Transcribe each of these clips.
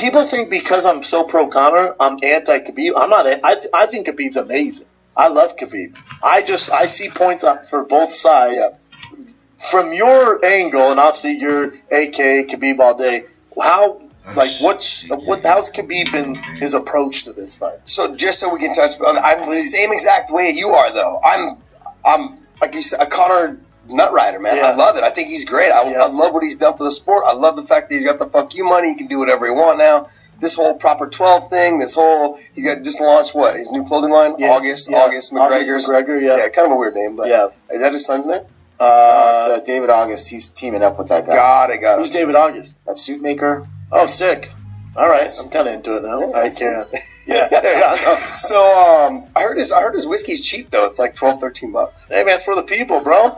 people think because I'm so pro Conor, I'm anti Khabib. I'm not. I think Khabib's amazing. I love Khabib. I see points up for both sides. Yeah. From your angle, and obviously you're AKA Khabib all day. How's Khabib been his approach to this fight? So just so we can touch, I'm the same exact way you are though. I'm like you said, a Conor nut rider, man. Yeah. I love it. I think he's great. I love what he's done for the sport. I love the fact that he's got the fuck you money. He can do whatever he wants now. This whole Proper 12 thing, he's got just launched his new clothing line? Yes, August McGregor's. McGregor, yeah. Yeah, kind of a weird name, but is that his son's name? It's David August. He's teaming up with that guy. Got it. Who's David August? That suit maker. Oh, sick. All right, I'm kind of into it now. I can't. So I heard his whiskey's cheap though. It's like $12-13. Hey man, it's for the people, bro.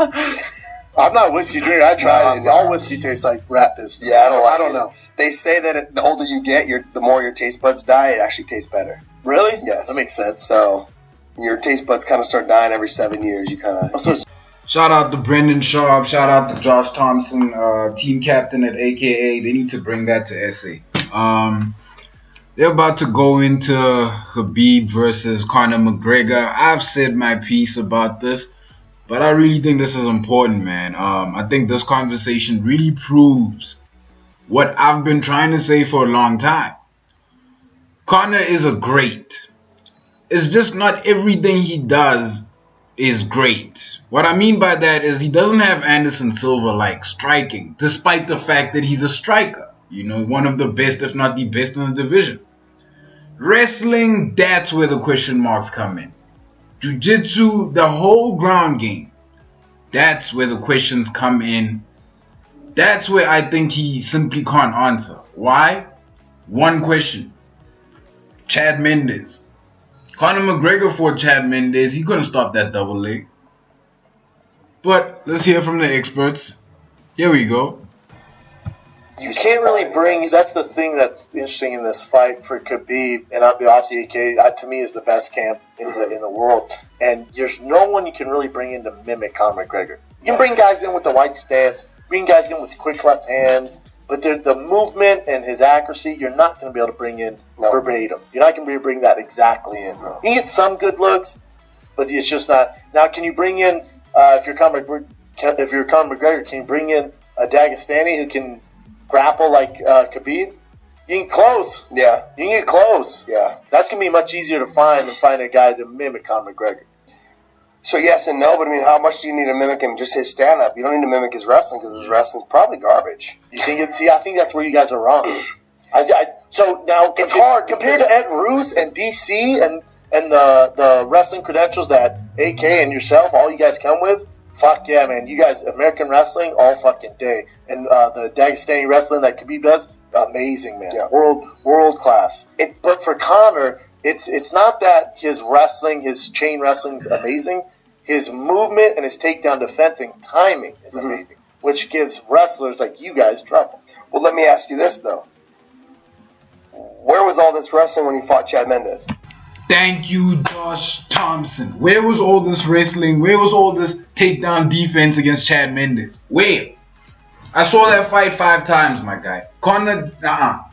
I'm not a whiskey drinker. I tried it. All whiskey tastes like rat piss. Yeah, I don't know. They say that the older you get, the more your taste buds die. It actually tastes better. Really? Yes. That makes sense. So your taste buds kind of start dying every 7 years. You kind of. Shout out to Brendan Schaub. Shout out to Josh Thompson, team captain at AKA. They need to bring that to SA. They're about to go into Khabib versus Conor McGregor. I've said my piece about this, but I really think this is important, man. I think this conversation really proves what I've been trying to say for a long time. Conor is a great. It's just not everything he does is great. What I mean by that is he doesn't have Anderson Silva-like striking, despite the fact that he's a striker. You know, one of the best, if not the best in the division. Wrestling, that's where the question marks come in. Jiu-jitsu, the whole ground game, that's where the questions come in. That's where I think he simply can't answer. Why? One question. Chad Mendes. Conor McGregor fought Chad Mendes. He couldn't stop that double leg. But let's hear from the experts. Here we go. You can't really bring. That's the thing that's interesting in this fight for Khabib, and obviously AK to me is the best camp in the world. And there's no one you can really bring in to mimic Conor McGregor. You can bring guys in with the white stance, bring guys in with quick left hands, but the movement and his accuracy, you're not going to be able to bring in verbatim. You're not going to be able to bring that exactly in. You can get some good looks, but it's just not. Now, can you bring in if you're Conor McGregor, can you bring in a Dagestani who can grapple like Khabib? You can close. Yeah. You can get close. Yeah. That's going to be much easier to find than find a guy to mimic Conor McGregor. So yes and no, but I mean, how much do you need to mimic him? Just his stand-up. You don't need to mimic his wrestling because his wrestling's probably garbage. You think it's? See, I think that's where you guys are wrong. So now it's hard compared to Ed Ruth and DC and the wrestling credentials that AK and yourself, all you guys come with. Fuck yeah, man! You guys, American wrestling all fucking day, and the Dagestani wrestling that Khabib does, amazing, man. Yeah. World class. But for Conor, it's not that his wrestling, his chain wrestling's amazing. His movement and his takedown defense and timing is amazing, which gives wrestlers like you guys trouble. Well, let me ask you this though: where was all this wrestling when he fought Chad Mendes? Thank you, Josh Thompson. Where was all this wrestling? Where was all this takedown defense against Chad Mendes? Where? I saw that fight 5 times, my guy. Conor,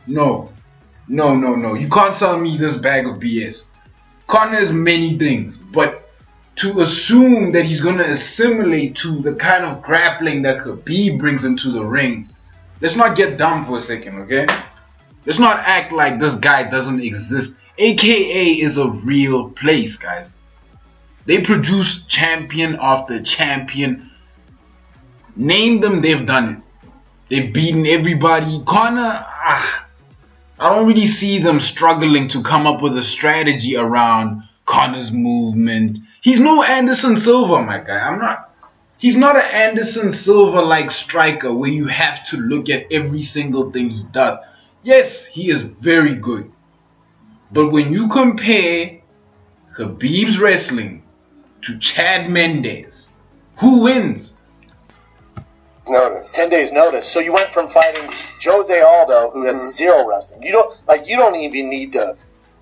no. You can't sell me this bag of BS. Conor is many things, but to assume that he's going to assimilate to the kind of grappling that Khabib brings into the ring, let's not get dumb for a second, okay? Let's not act like this guy doesn't exist. AKA is a real place, guys. They produce champion after champion. Name them, they've done it. They've beaten everybody. Conor, I don't really see them struggling to come up with a strategy around Conor's movement. He's no Anderson Silva, my guy. He's not an Anderson Silva-like striker where you have to look at every single thing he does. Yes, he is very good. But when you compare Khabib's wrestling to Chad Mendes, who wins? Notice. 10 days notice. So you went from fighting Jose Aldo, who has zero wrestling. You don't even need to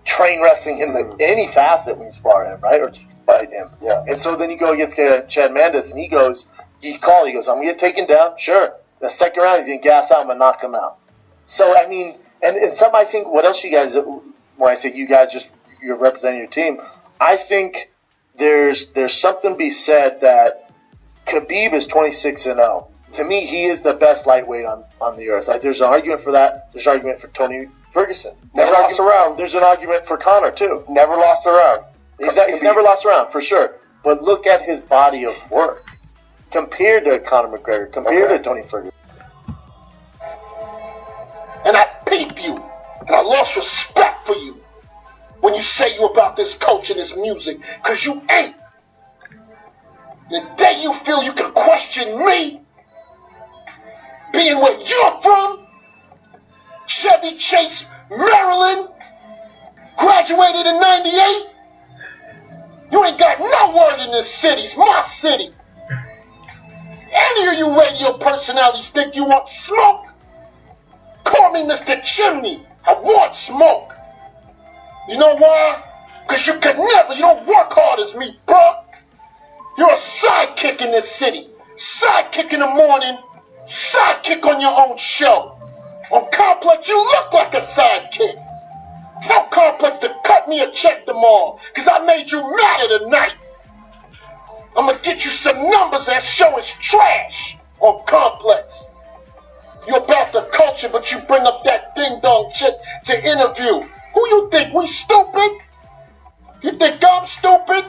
train wrestling in any facet when you spar him, right? Or fight him. Yeah. And so then you go against Chad Mendes, and he goes, I'm going to get taken down. Sure. The second round, he's going to gas out. I'm going to knock him out. So, I mean, And some, I think, what else you guys, when I say you guys, just you're representing your team, I think there's something to be said that Khabib is 26-0. To me, he is the best lightweight on the earth. There's an argument for that. There's an argument for Tony Ferguson. Never lost a round. There's an argument for Conor, too. Never lost a round. He's never lost a round, for sure. But look at his body of work compared to Conor McGregor, compared to Tony Ferguson. And I peep you, and I lost respect for you when you say you about this culture and this music, because you ain't. The day you feel you can question me, being where you're from, Chevy Chase, Maryland, graduated in 98, you ain't got no word in this city. It's my city. Any of you radio personalities think you want smoke? Call me Mr. Chimney. I want smoke. You know why? Because you don't work hard as me, bro. You're a sidekick in this city. Sidekick in the morning, sidekick on your own show. On Complex, you look like a sidekick. Tell Complex to cut me a check tomorrow, because I made you mad tonight. I'm going to get you some numbers that show it's trash on Complex. You're about the culture, but you bring up that ding-dong chick to interview. Who you think, we stupid? You think I'm stupid?